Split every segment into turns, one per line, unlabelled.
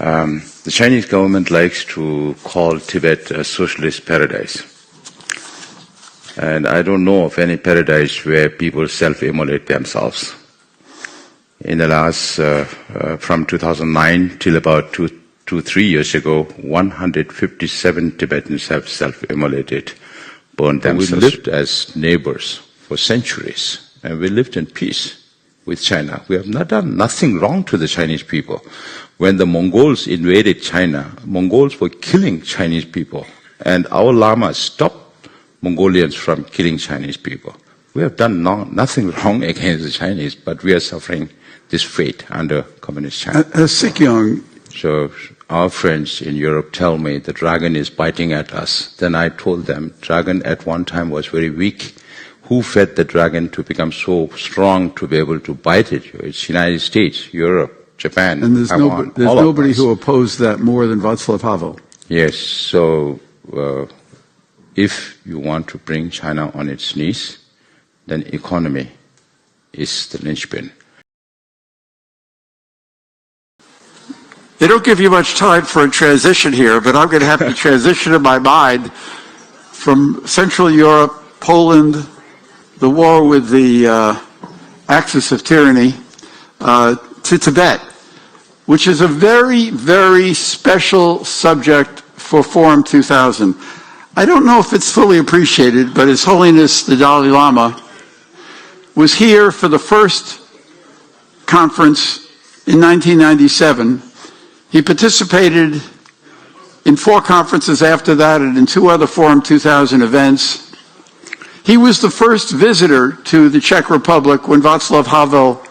The Chinese government likes to call Tibet a socialist paradise. And I don't know of any paradise where people self-immolate themselves. In the last, from 2009 till about 3 years ago, 157 Tibetans have self-immolated, burned themselves. We lived as neighbors for centuries, and we lived in peace with China. We have not done nothing wrong to the Chinese people. When the Mongols invaded China, Mongols were killing Chinese people, and our Lama stopped Mongolians from killing Chinese people. We have done nothing wrong against the Chinese, but we are suffering this fate under Communist China.
Sikyong.
So our friends in Europe tell me the dragon is biting at us. Then I told them, dragon at one time was very weak. Who fed the dragon to become so strong to be able to bite it? It's United States, Europe, Japan,
and there's
Taiwan.
There's nobody who opposed that more than Václav Havel.
Yes, so if you want to bring China on its knees, then economy is the linchpin.
They don't give you much time for a transition here, but I'm going to have to transition in my mind from Central Europe, Poland, the war with the axis of tyranny, to Tibet, which is a very, very special subject for Forum 2000. I don't know if it's fully appreciated, but His Holiness the Dalai Lama was here for the first conference in 1997. He participated in 4 conferences after that and in 2 other Forum 2000 events. He was the first visitor to the Czech Republic when Václav Havel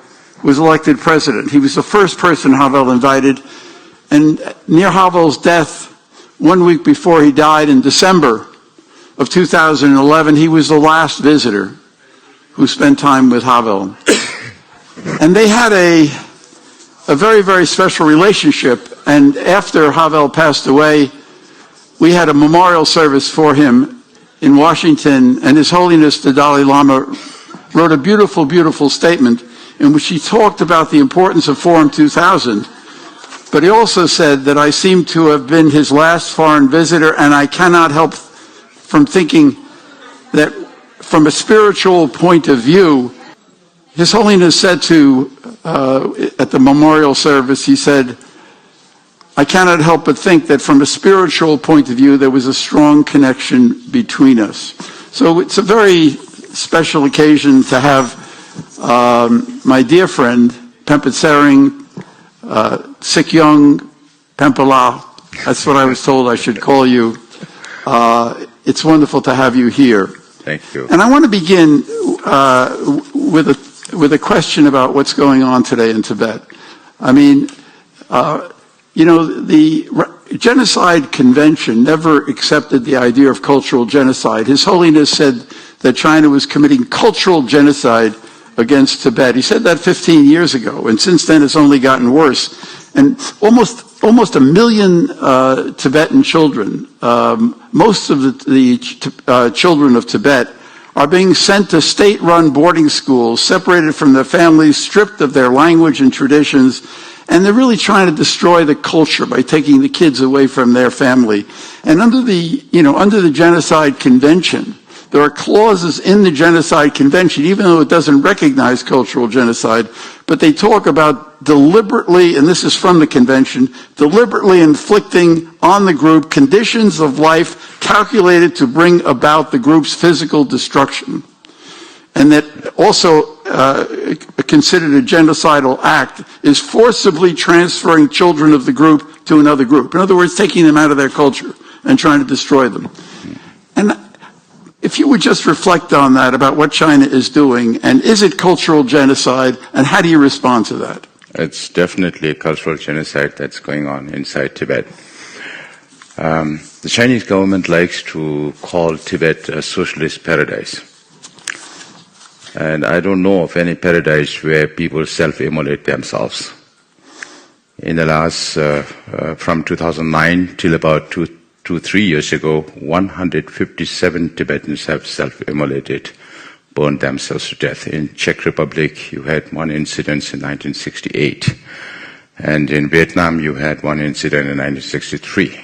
was elected president. He was the first person Havel invited, and near Havel's death, 1 week before he died in December of 2011, he was the last visitor who spent time with Havel. And they had a very, very special relationship. And after Havel passed away, we had a memorial service for him in Washington, and His Holiness the Dalai Lama wrote a beautiful, beautiful statement in which he talked about the importance of Forum 2000. But he also said that I seem to have been his last foreign visitor, and I cannot help from thinking that from a spiritual point of view, His Holiness said at the memorial service, he said, I cannot help but think that from a spiritual point of view, there was a strong connection between us. So it's a very special occasion to have my dear friend, Pempet Sering, Sikyong Pempela, that's what I was told I should call you. It's wonderful to have you here.
Thank you.
And I want to begin with a question about what's going on today in Tibet. I mean, you know, the Genocide Convention never accepted the idea of cultural genocide. His Holiness said that China was committing cultural genocide against Tibet. He said that 15 years ago, and since then it's only gotten worse. And almost 1 million Tibetan children, most of the children of Tibet, are being sent to state-run boarding schools, separated from their families, stripped of their language and traditions, and they're really trying to destroy the culture by taking the kids away from their family. And under the Genocide Convention, there are clauses in the Genocide Convention, even though it doesn't recognize cultural genocide, but they talk about deliberately, and this is from the convention, deliberately inflicting on the group conditions of life calculated to bring about the group's physical destruction. And that also considered a genocidal act is forcibly transferring children of the group to another group. In other words, taking them out of their culture and trying to destroy them. And if you would just reflect on that, about what China is doing, and is it cultural genocide, and how do you respond to that?
It's definitely a cultural genocide that's going on inside Tibet. The Chinese government likes to call Tibet a socialist paradise. And I don't know of any paradise where people self-immolate themselves. In the last, from 2009 till about 3 years ago, 157 Tibetans have self-immolated, burned themselves to death. In Czech Republic, you had one incident in 1968. And in Vietnam, you had one incident in 1963.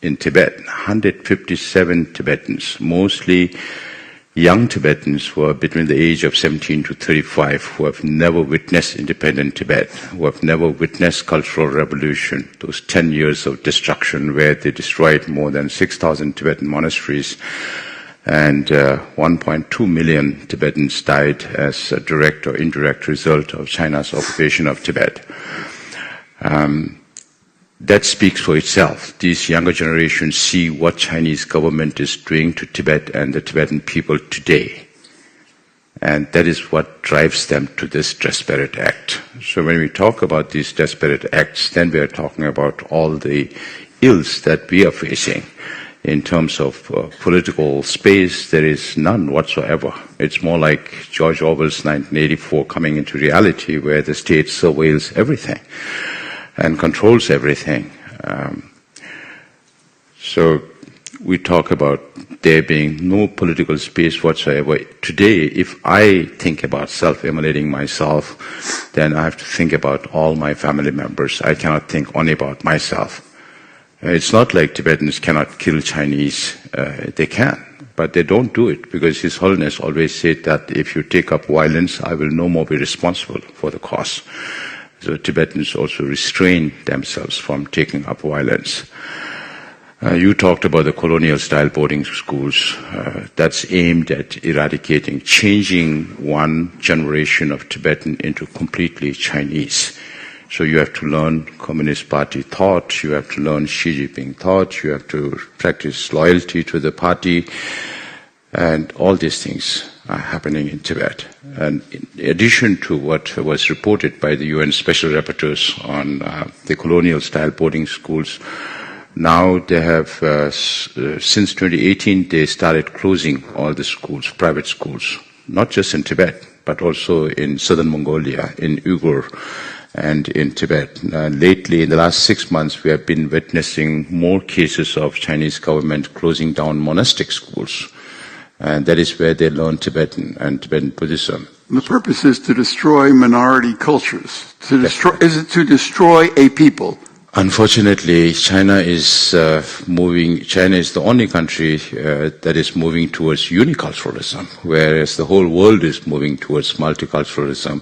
In Tibet, 157 Tibetans, mostly young Tibetans who are between the age of 17 to 35, who have never witnessed independent Tibet, who have never witnessed cultural revolution, those 10 years of destruction where they destroyed more than 6,000 Tibetan monasteries, and 1.2 million Tibetans died as a direct or indirect result of China's occupation of Tibet. That speaks for itself. These younger generations see what Chinese government is doing to Tibet and the Tibetan people today. And that is what drives them to this desperate act. So when we talk about these desperate acts, then we are talking about all the ills that we are facing. In terms of political space, there is none whatsoever. It's more like George Orwell's 1984 coming into reality, where the state surveils everything and controls everything. So we talk about there being no political space whatsoever. Today, if I think about self-immolating myself, then I have to think about all my family members. I cannot think only about myself. It's not like Tibetans cannot kill Chinese. They can, but they don't do it because His Holiness always said that if you take up violence, I will no more be responsible for the cause. So Tibetans also restrain themselves from taking up violence. You talked about the colonial-style boarding schools. That's aimed at eradicating, changing one generation of Tibetan into completely Chinese. So you have to learn Communist Party thought, you have to learn Xi Jinping thought, you have to practice loyalty to the party, and all these things are happening in Tibet. And in addition to what was reported by the UN Special Rapporteurs on the colonial-style boarding schools, now they have, since 2018, they started closing all the schools, private schools, not just in Tibet, but also in southern Mongolia, in Uyghur, and in Tibet. Lately, in the last 6 months, we have been witnessing more cases of Chinese government closing down monastic schools. And that is where they learn Tibetan and Tibetan Buddhism.
The purpose is to destroy minority cultures. Is it to destroy a people?
Unfortunately, China is China is the only country that is moving towards uniculturalism, whereas the whole world is moving towards multiculturalism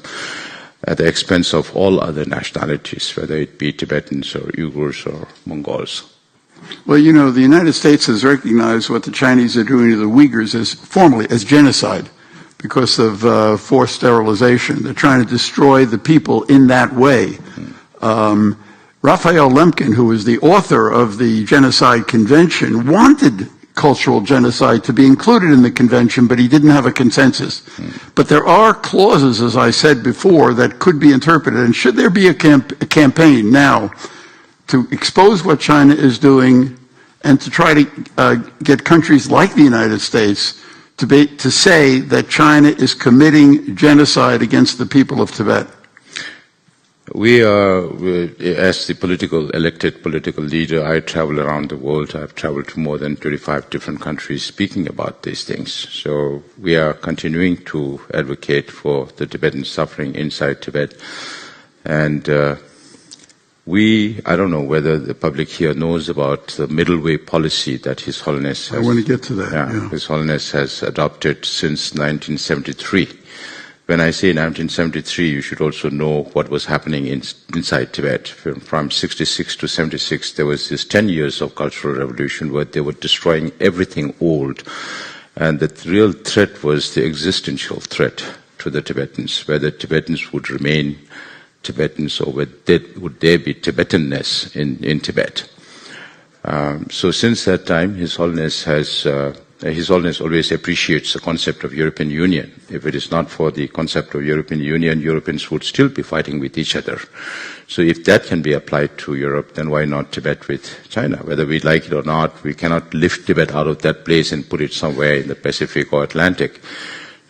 at the expense of all other nationalities, whether it be Tibetans or Uyghurs or Mongols.
Well, you know, the United States has recognized what the Chinese are doing to the Uyghurs as formally as genocide because of forced sterilization. They're trying to destroy the people in that way. Raphael Lemkin, who was the author of the Genocide Convention, wanted cultural genocide to be included in the convention, but he didn't have a consensus. But there are clauses, as I said before, that could be interpreted. And should there be a campaign now to expose what China is doing and to try to get countries like the United States to say that China is committing genocide against the people of Tibet?
We are, as the elected political leader, I travel around the world. I've traveled to more than 35 different countries speaking about these things. So we are continuing to advocate for the Tibetan suffering inside Tibet. And I don't know whether the public here knows about the middle way policy that His Holiness has.
I want to get to that.
Yeah. His Holiness has adopted since 1973. When I say 1973, you should also know what was happening inside Tibet. From 66 to 76, there was this 10 years of cultural revolution where they were destroying everything old. And the real threat was the existential threat to the Tibetans, whether Tibetans would remain Tibetans or would there be Tibetanness in Tibet. So since that time, His Holiness always appreciates the concept of European Union. If it is not for the concept of European Union, Europeans would still be fighting with each other. So if that can be applied to Europe, then why not Tibet with China? Whether we like it or not, we cannot lift Tibet out of that place and put it somewhere in the Pacific or Atlantic.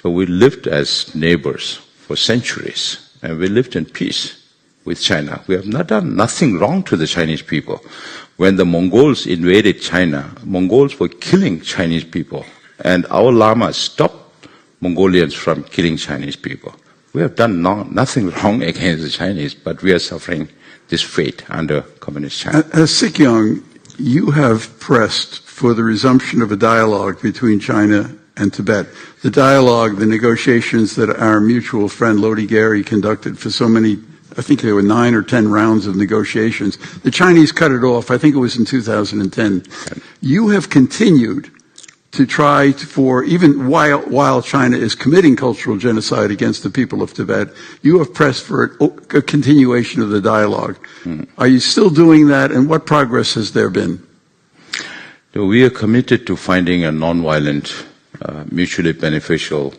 So we lived as neighbors for centuries, and we lived in peace with China. We have not done nothing wrong to the Chinese people. When the Mongols invaded China, Mongols were killing Chinese people, and our Lama stopped Mongolians from killing Chinese people. We have done nothing wrong against the Chinese, but we are suffering this fate under Communist China.
As Sikyong, you have pressed for the resumption of a dialogue between China and Tibet. The dialogue, the negotiations that our mutual friend Lodi Gary conducted for so many, I think there were 9 or 10 rounds of negotiations. The Chinese cut it off, I think it was in 2010. You have continued to try for, even while China is committing cultural genocide against the people of Tibet, you have pressed for a continuation of the dialogue. Are you still doing that, and what progress has there been?
So we are committed to finding a non-violent, mutually beneficial,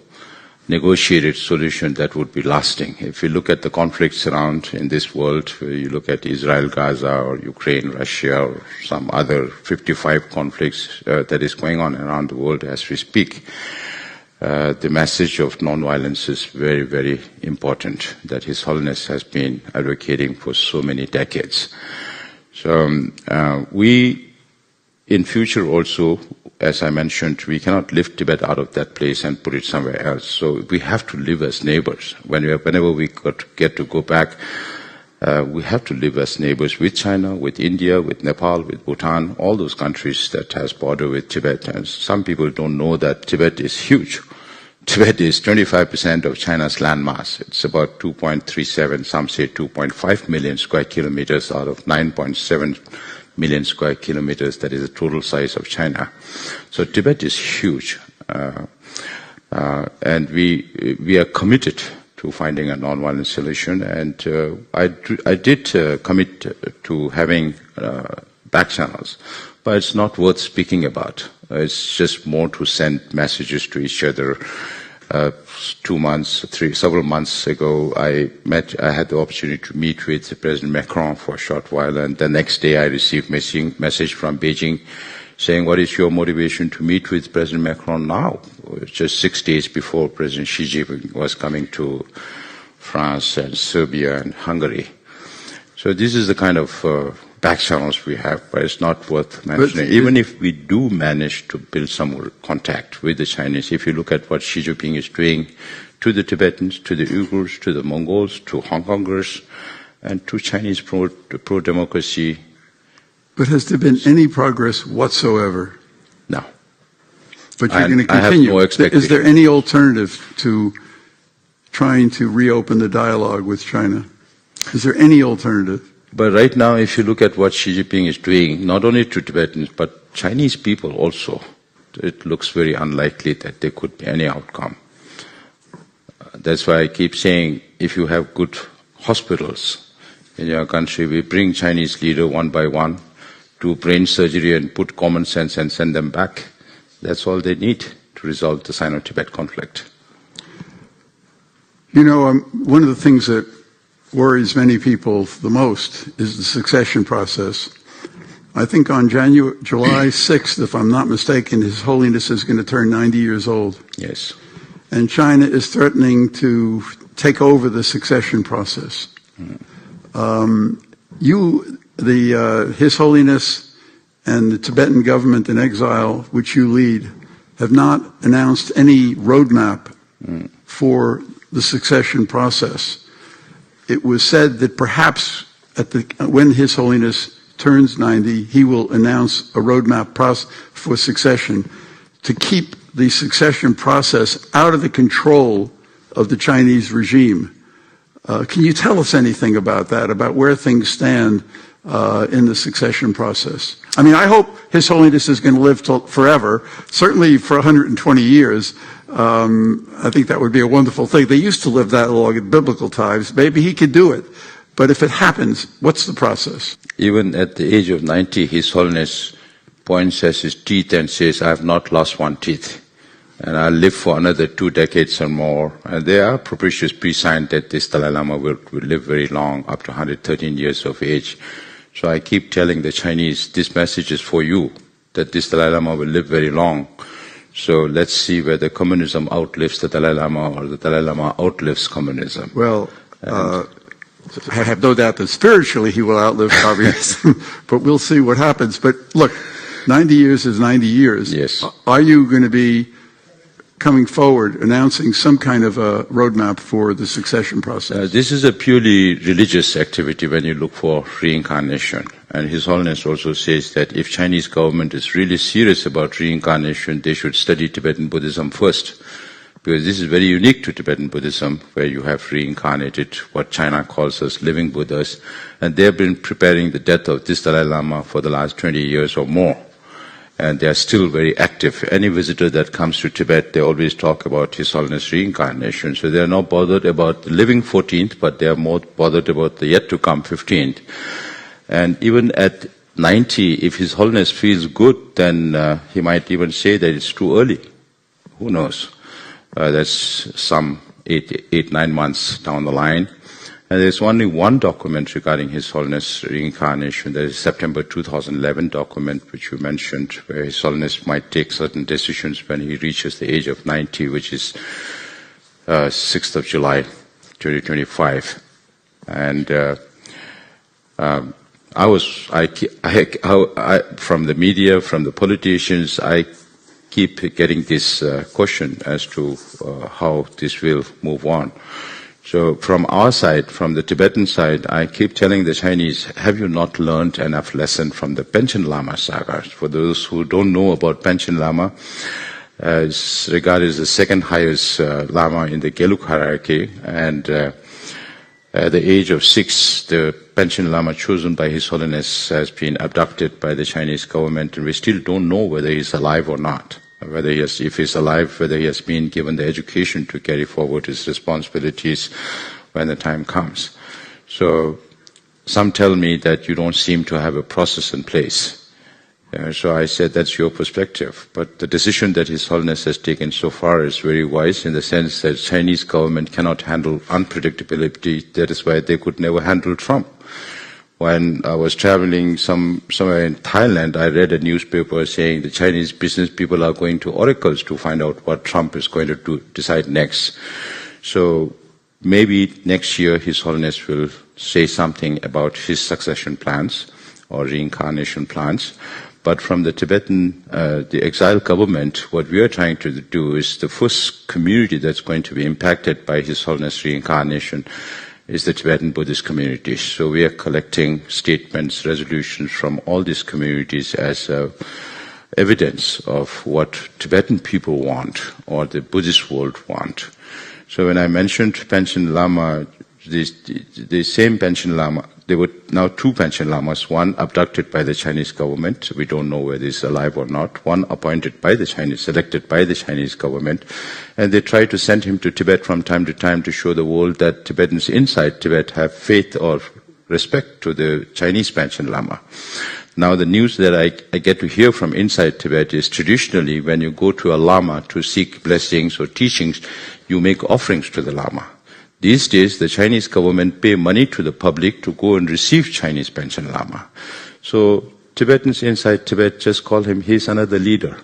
negotiated solution that would be lasting. If you look at the conflicts around in this world, you look at Israel, Gaza, or Ukraine, Russia, or some other 55 conflicts that is going on around the world as we speak, the message of non-violence is very, very important, that His Holiness has been advocating for so many decades. So we, in future also, as I mentioned, we cannot lift Tibet out of that place and put it somewhere else. So we have to live as neighbors. Whenever we get to go back, we have to live as neighbors with China, with India, with Nepal, with Bhutan, all those countries that has border with Tibet. And some people don't know that Tibet is huge. Tibet is 25% of China's landmass. It's about 2.37, some say 2.5 million square kilometers out of 9.7 million square kilometers, that is the total size of China. So Tibet is huge, and we are committed to finding a non-violent solution. And I did commit to having back channels, but it's not worth speaking about. It's just more to send messages to each other. Several months ago, I had the opportunity to meet with President Macron for a short while, and the next day I received message from Beijing saying, what is your motivation to meet with President Macron now? Just 6 days before President Xi Jinping was coming to France and Serbia and Hungary. So this is the kind of back channels we have, but it's not worth mentioning. Even if we do manage to build some more contact with the Chinese, if you look at what Xi Jinping is doing to the Tibetans, to the Uyghurs, to the Mongols, to Hong Kongers, and to Chinese pro-democracy.
But has there been any progress whatsoever?
No.
But you're going to continue.
I have no expectation.
Is there any alternative to trying to reopen the dialogue with China? Is there any alternative?
But right now, if you look at what Xi Jinping is doing, not only to Tibetans, but Chinese people also, it looks very unlikely that there could be any outcome. That's why I keep saying, if you have good hospitals in your country, we bring Chinese leaders one by one, do brain surgery and put common sense and send them back. That's all they need to resolve the Sino-Tibet conflict.
You know, one of the things that worries many people the most is the succession process. I think on July 6th, if I'm not mistaken, His Holiness is going to turn 90 years old.
Yes.
And China is threatening to take over the succession process. His Holiness and the Tibetan government in exile, which you lead, have not announced any roadmap for the succession process. It was said that perhaps when His Holiness turns 90, he will announce a roadmap for succession to keep the succession process out of the control of the Chinese regime. Can you tell us anything about that, about where things stand in the succession process? I mean, I hope His Holiness is going to live forever, certainly for 120 years. I think that would be a wonderful thing. They used to live that long in biblical times. Maybe he could do it. But if it happens, what's the process?
Even at the age of 90, His Holiness points at his teeth and says, I have not lost one tooth. And I'll live for another 2 decades or more. And there are propitious pre-signs that this Dalai Lama will live very long, up to 113 years of age. So I keep telling the Chinese, this message is for you, that this Dalai Lama will live very long. So let's see whether communism outlives the Dalai Lama or the Dalai Lama outlives communism.
Well, I have no doubt that spiritually he will outlive communism, but we'll see what happens. But look, 90 years is 90 years.
Yes.
Are you going to be coming forward, announcing some kind of a roadmap for the succession process?
This is a purely religious activity when you look for reincarnation. And His Holiness also says that if Chinese government is really serious about reincarnation, they should study Tibetan Buddhism first. Because this is very unique to Tibetan Buddhism, where you have reincarnated what China calls as living Buddhas. And they have been preparing the death of this Dalai Lama for the last 20 years or more. And they are still very active. Any visitor that comes to Tibet, they always talk about His Holiness reincarnation. So they are not bothered about the living 14th, but they are more bothered about the yet to come 15th. And even at 90, if His Holiness feels good, then he might even say that it's too early. Who knows? That's some 9 months down the line. And there's only one document regarding His Holiness reincarnation. There is September 2011 document, which you mentioned, where His Holiness might take certain decisions when he reaches the age of 90, which is 6th of July, 2025. And from the media, from the politicians, I keep getting this question as to how this will move on. So from our side, from the Tibetan side, I keep telling the Chinese, have you not learned enough lesson from the Panchen Lama saga? For those who don't know about Panchen Lama, is regarded as the second highest Lama in the Gelug hierarchy, and at the age of 6, the Panchen Lama chosen by His Holiness has been abducted by the Chinese government, and we still don't know whether he's alive or not. Whether if he's alive, whether he has been given the education to carry forward his responsibilities when the time comes. So some tell me that you don't seem to have a process in place. So I said, that's your perspective. But the decision that His Holiness has taken so far is very wise, in the sense that Chinese government cannot handle unpredictability. That is why they could never handle Trump. When I was traveling somewhere in Thailand, I read a newspaper saying the Chinese business people are going to oracles to find out what Trump is going to decide next. So maybe next year His Holiness will say something about his succession plans or reincarnation plans. But from the Tibetan, the exiled government, what we are trying to do is the first community that's going to be impacted by His Holiness reincarnation is the Tibetan Buddhist communities. So we are collecting statements, resolutions from all these communities as evidence of what Tibetan people want or the Buddhist world want. So when I mentioned Panchen Lama, the same Panchen Lama, there were now 2 Panchen Lamas, one abducted by the Chinese government, we don't know whether he's alive or not, one appointed by the Chinese, selected by the Chinese government, and they try to send him to Tibet from time to time to show the world that Tibetans inside Tibet have faith or respect to the Chinese Panchen Lama. Now the news that I get to hear from inside Tibet is traditionally when you go to a Lama to seek blessings or teachings, you make offerings to the Lama. These days, the Chinese government pay money to the public to go and receive Chinese Panchen Lama. So Tibetans inside Tibet just call him, he's another leader.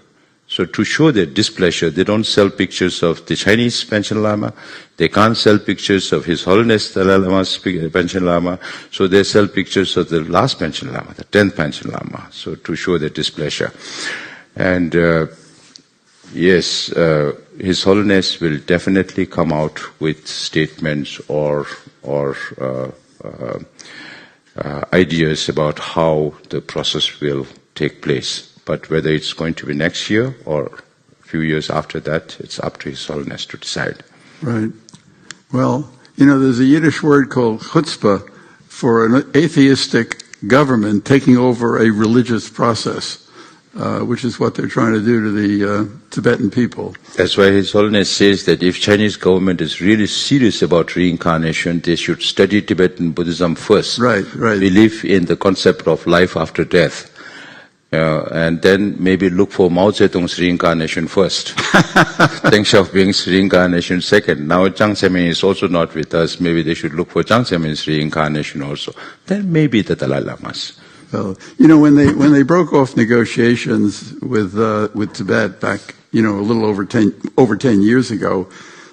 So to show their displeasure, they don't sell pictures of the Chinese Panchen Lama. They can't sell pictures of His Holiness Dalai Lama's Panchen Lama. So they sell pictures of the last Panchen Lama, the 10th Panchen Lama. So to show their displeasure. And yes, His Holiness will definitely come out with statements or ideas about how the process will take place. But whether it's going to be next year or a few years after that, it's up to His Holiness to decide.
Right. Well, there's a Yiddish word called chutzpah for an atheistic government taking over a religious process. Which is what they're trying to do to the Tibetan people.
That's why His Holiness says that if Chinese government is really serious about reincarnation, they should study Tibetan Buddhism first.
Right.
Believe in the concept of life after death. And then maybe look for Mao Zedong's reincarnation first. Deng Xiaoping's reincarnation second. Now Jiang Zemin is also not with us. Maybe they should look for Jiang Zemin's reincarnation also. Then maybe the Dalai Lamas.
Well, when they broke off negotiations with Tibet back, a little over 10 years ago,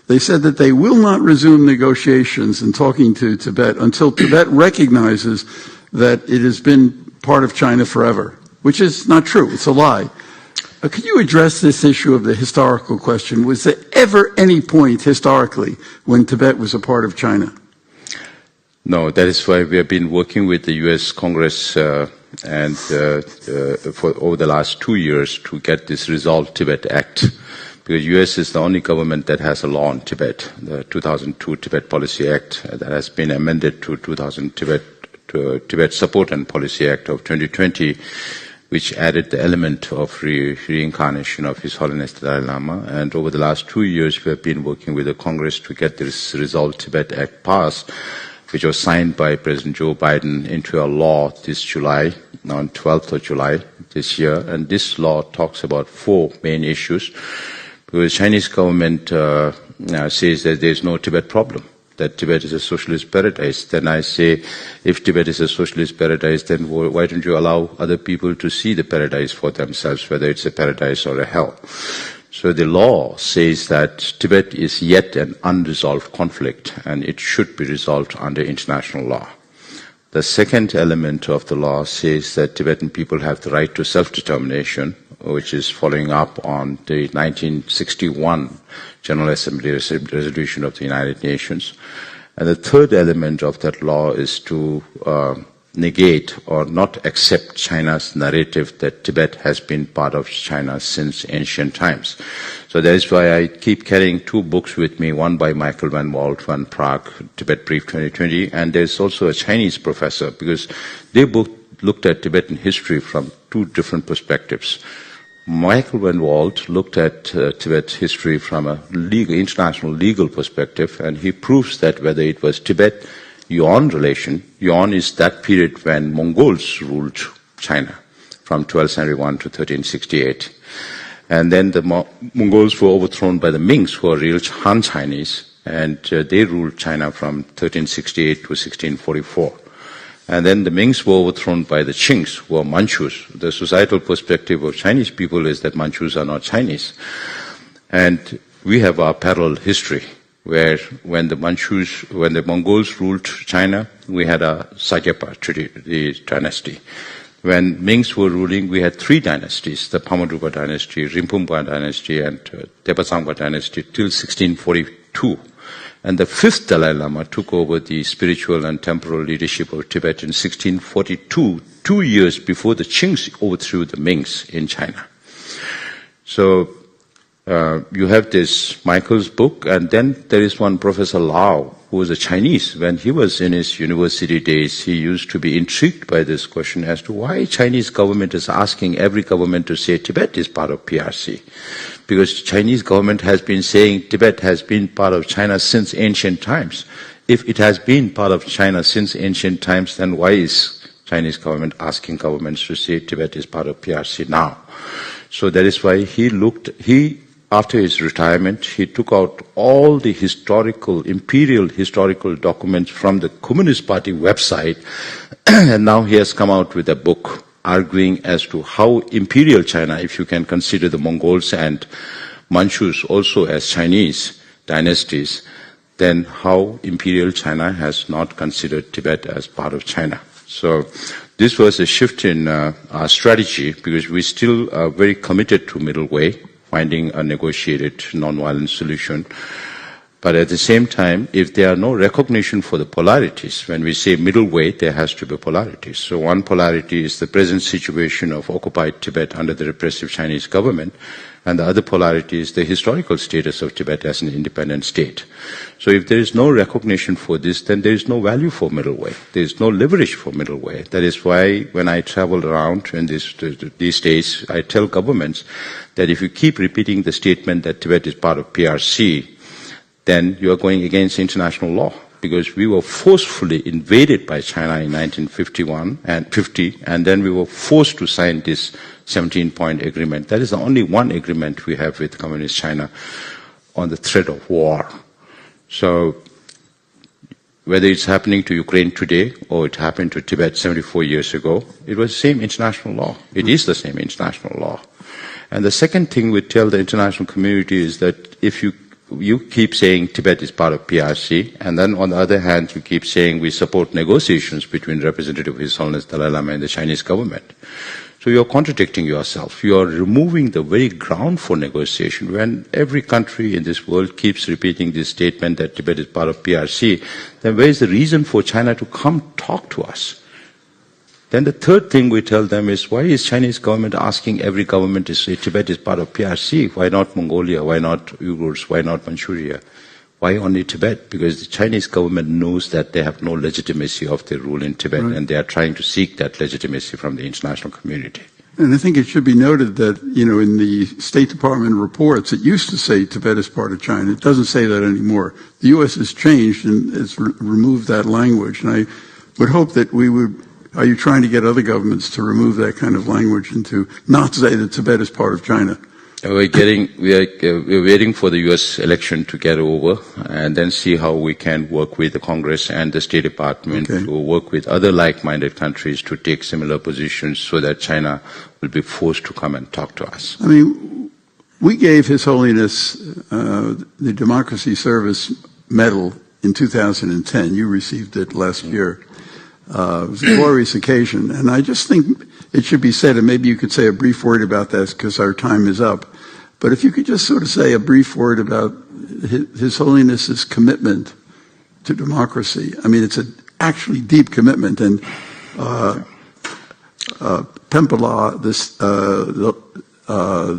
they said that they will not resume negotiations and talking to Tibet until Tibet recognizes that it has been part of China forever, which is not true. It's a lie. Could you address this issue of the historical question? Was there ever any point historically when Tibet was a part of China?
No, that is why we have been working with the U.S. Congress for over the last 2 years to get this Resolve Tibet Act, because U.S. is the only government that has a law on Tibet, the 2002 Tibet Policy Act that has been amended to Tibet Support and Policy Act of 2020, which added the element of reincarnation of His Holiness the Dalai Lama. And over the last 2 years, we have been working with the Congress to get this Resolve Tibet Act passed, which was signed by President Joe Biden into a law this July, on 12th of July this year. And this law talks about 4 main issues, because the Chinese government says that there is no Tibet problem, that Tibet is a socialist paradise. Then I say, if Tibet is a socialist paradise, then why don't you allow other people to see the paradise for themselves, whether it's a paradise or a hell? So the law says that Tibet is yet an unresolved conflict, and it should be resolved under international law. The second element of the law says that Tibetan people have the right to self-determination, which is following up on the 1961 General Assembly resolution of the United Nations. And the third element of that law is to negate or not accept China's narrative that Tibet has been part of China since ancient times. So that is why I keep carrying 2 books with me, one by Michael Van Walt, one Prague, Tibet Brief 2020, and there's also a Chinese professor, because they both looked at Tibetan history from 2 different perspectives. Michael Van Walt looked at Tibet history from a international legal perspective, and he proves that whether it was Tibet-Yuan relation, Yuan is that period when Mongols ruled China from 1271 to 1368. And then the Mongols were overthrown by the Mings, who are real Han Chinese, and they ruled China from 1368 to 1644. And then the Mings were overthrown by the Qings, who are Manchus. The societal perspective of Chinese people is that Manchus are not Chinese. And we have our parallel history, where when the Mongols ruled China, we had a Sakyapa dynasty. When Mings were ruling, we had 3 dynasties, the Pamadrupa dynasty, Rinpoche dynasty, and Tepasangpa dynasty, till 1642. And the 5th Dalai Lama took over the spiritual and temporal leadership of Tibet in 1642, 2 years before the Qings overthrew the Mings in China. So you have this Michael's book, and then there is one Professor Lau, who was a Chinese. When he was in his university days, he used to be intrigued by this question as to why Chinese government is asking every government to say Tibet is part of PRC. Because Chinese government has been saying Tibet has been part of China since ancient times. If it has been part of China since ancient times, then why is Chinese government asking governments to say Tibet is part of PRC now? So that is why after his retirement, he took out all the imperial historical documents from the Communist Party website, and now he has come out with a book arguing as to how imperial China, if you can consider the Mongols and Manchus also as Chinese dynasties, then how imperial China has not considered Tibet as part of China. So this was a shift in our strategy, because we still are very committed to middle way, finding a negotiated non-violent solution. But at the same time, if there are no recognition for the polarities, when we say middle way, there has to be polarities. So one polarity is the present situation of occupied Tibet under the repressive Chinese government, and the other polarity is the historical status of Tibet as an independent state. So if there is no recognition for this, then there is no value for middle way. There is no leverage for middle way. That is why when I travel around in these days, I tell governments that if you keep repeating the statement that Tibet is part of PRC, then you are going against international law, because we were forcefully invaded by China in 1951 and 50, and then we were forced to sign this 17-point agreement. That is the only one agreement we have with Communist China on the threat of war. So whether it's happening to Ukraine today or it happened to Tibet 74 years ago, it was the same international law. It is the same international law. And the second thing we tell the international community is that if you keep saying Tibet is part of PRC, and then on the other hand, you keep saying we support negotiations between representative of His Holiness Dalai Lama and the Chinese government. So you're contradicting yourself. You're removing the very ground for negotiation. When every country in this world keeps repeating this statement that Tibet is part of PRC, then where is the reason for China to come talk to us? Then the third thing we tell them is, why is Chinese government asking every government to say Tibet is part of PRC? Why not Mongolia? Why not Uyghurs? Why not Manchuria? Why only Tibet? Because the Chinese government knows that they have no legitimacy of their rule in Tibet, right, and they are trying to seek that legitimacy from the international community.
And I think it should be noted that, in the State Department reports, it used to say Tibet is part of China. It doesn't say that anymore. The U.S. has changed and has removed that language. And I would hope that are you trying to get other governments to remove that kind of language and to not say that Tibet is part of China?
We're waiting for the U.S. election to get over and then see how we can work with the Congress and the State Department to work with other like-minded countries to take similar positions so that China will be forced to come and talk to us.
I mean, we gave His Holiness the Democracy Service Medal in 2010. You received it last year. It was a glorious occasion, and I just think it should be said, and maybe you could say a brief word about that because our time is up, but if you could just sort of say a brief word about His Holiness's commitment to democracy. I mean, it's an actually deep commitment, and Pempala, the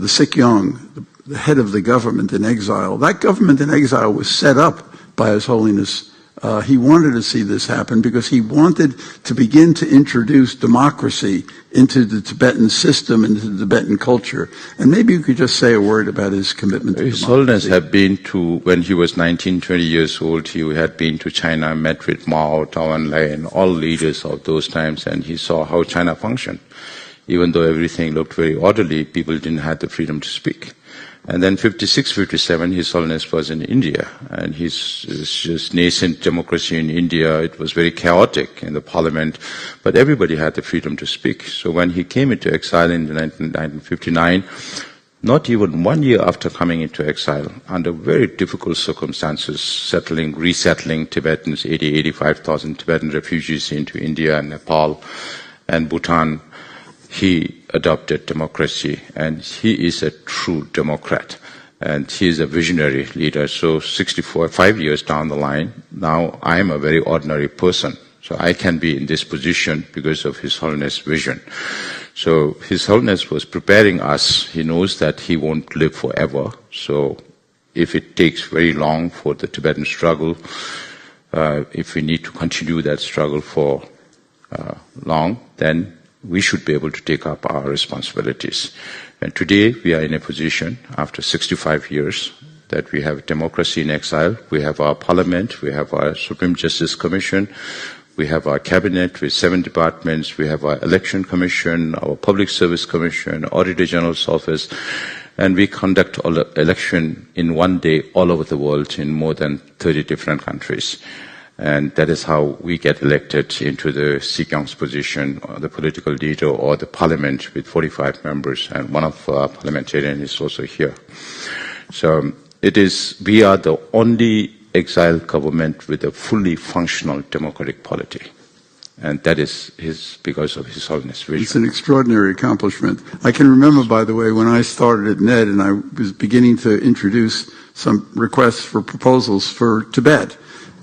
Sikyong, the head of the government in exile, that government in exile was set up by His Holiness. He wanted to see this happen because he wanted to begin to introduce democracy into the Tibetan system, into the Tibetan culture. And maybe you could just say a word about his commitment to democracy.
His Holiness had been to, when he was 19, 20 years old, he had been to China, met with Mao, Dalai, and all leaders of those times, and he saw how China functioned. Even though everything looked very orderly, people didn't have the freedom to speak. And then 56, 57, His Holiness was in India, and his just nascent democracy in India, it was very chaotic in the parliament, but everybody had the freedom to speak. So when he came into exile in 1959, not even 1 year after coming into exile, under very difficult circumstances, resettling Tibetans, 85,000 Tibetan refugees into India and Nepal and Bhutan, he adopted democracy, and he is a true Democrat, and he is a visionary leader. So 5 years down the line, now I am a very ordinary person, so I can be in this position because of His Holiness' vision. So His Holiness was preparing us. He knows that he won't live forever, so if it takes very long for the Tibetan struggle, if we need to continue that struggle for long, then we should be able to take up our responsibilities. And today we are in a position, after 65 years, that we have democracy in exile, we have our parliament, we have our Supreme Justice Commission, we have our cabinet with 7 departments, we have our election commission, our public service commission, Auditor General's office, and we conduct election in one day all over the world in more than 30 different countries. And that is how we get elected into the Sikyong's position, or the political leader, or the parliament with 45 members, and one of our parliamentarians is also here. So we are the only exiled government with a fully functional democratic polity. And that is because of His Holiness' vision.
It's an extraordinary accomplishment. I can remember, by the way, when I started at NED and I was beginning to introduce some requests for proposals for Tibet.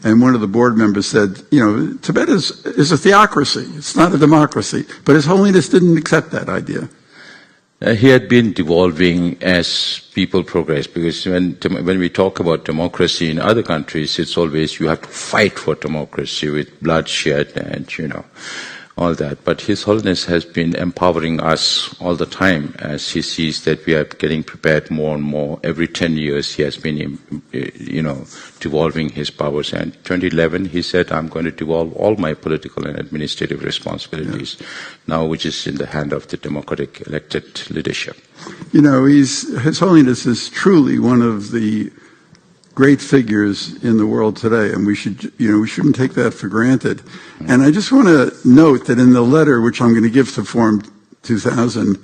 And one of the board members said, Tibet is a theocracy. It's not a democracy. But His Holiness didn't accept that idea.
He had been devolving as people progress, because when we talk about democracy in other countries, it's always you have to fight for democracy with bloodshed and, all that. But His Holiness has been empowering us all the time as he sees that we are getting prepared more and more. Every 10 years he has been, devolving his powers. And 2011 he said, I'm going to devolve all my political and administrative responsibilities now, which is in the hand of the democratic elected leadership.
His Holiness is truly one of the great figures in the world today, and we shouldn't take that for granted. And I just want to note that in the letter, which I'm going to give to Forum 2000,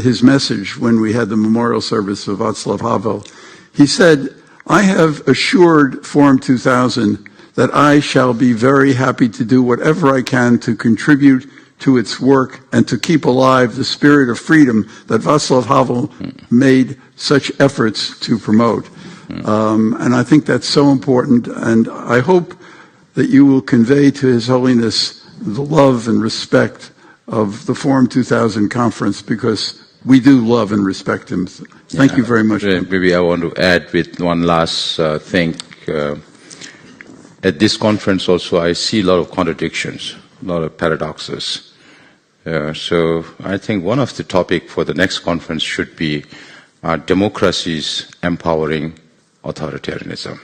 his message when we had the memorial service of Václav Havel, he said, I have assured Forum 2000 that I shall be very happy to do whatever I can to contribute to its work and to keep alive the spirit of freedom that Václav Havel made such efforts to promote. And I think that's so important, and I hope that you will convey to His Holiness the love and respect of the Forum 2000 conference, because we do love and respect him. Thank you very much.
Maybe I want to add with one last thing. At this conference also, I see a lot of contradictions, a lot of paradoxes. So I think one of the topics for the next conference should be democracies empowering authoritarianism.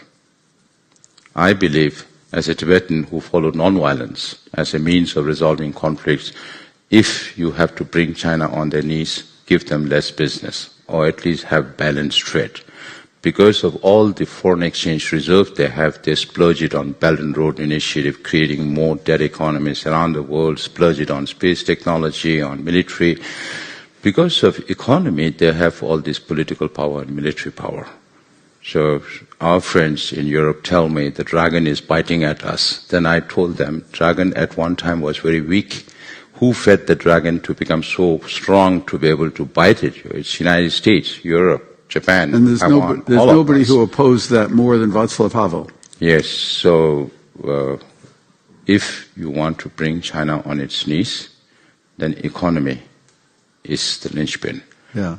I believe, as a Tibetan who followed nonviolence as a means of resolving conflicts, if you have to bring China on their knees, give them less business, or at least have balanced trade. Because of all the foreign exchange reserve they have, they splurge it on Belt and Road Initiative, creating more dead economies around the world, splurge it on space technology, on military. Because of economy, they have all this political power and military power. So our friends in Europe tell me the dragon is biting at us. Then I told them, dragon at one time was very weak. Who fed the dragon to become so strong to be able to bite it? It's United States, Europe, Japan,
and there's
Taiwan.
There's nobody who opposed that more than Václav Havel.
Yes, so if you want to bring China on its knees, then economy is the linchpin.
Yeah.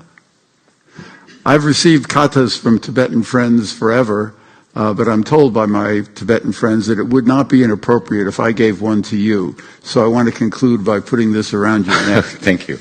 I've received katas from Tibetan friends forever, but I'm told by my Tibetan friends that it would not be inappropriate if I gave one to you. So I want to conclude by putting this around your neck.
Thank you.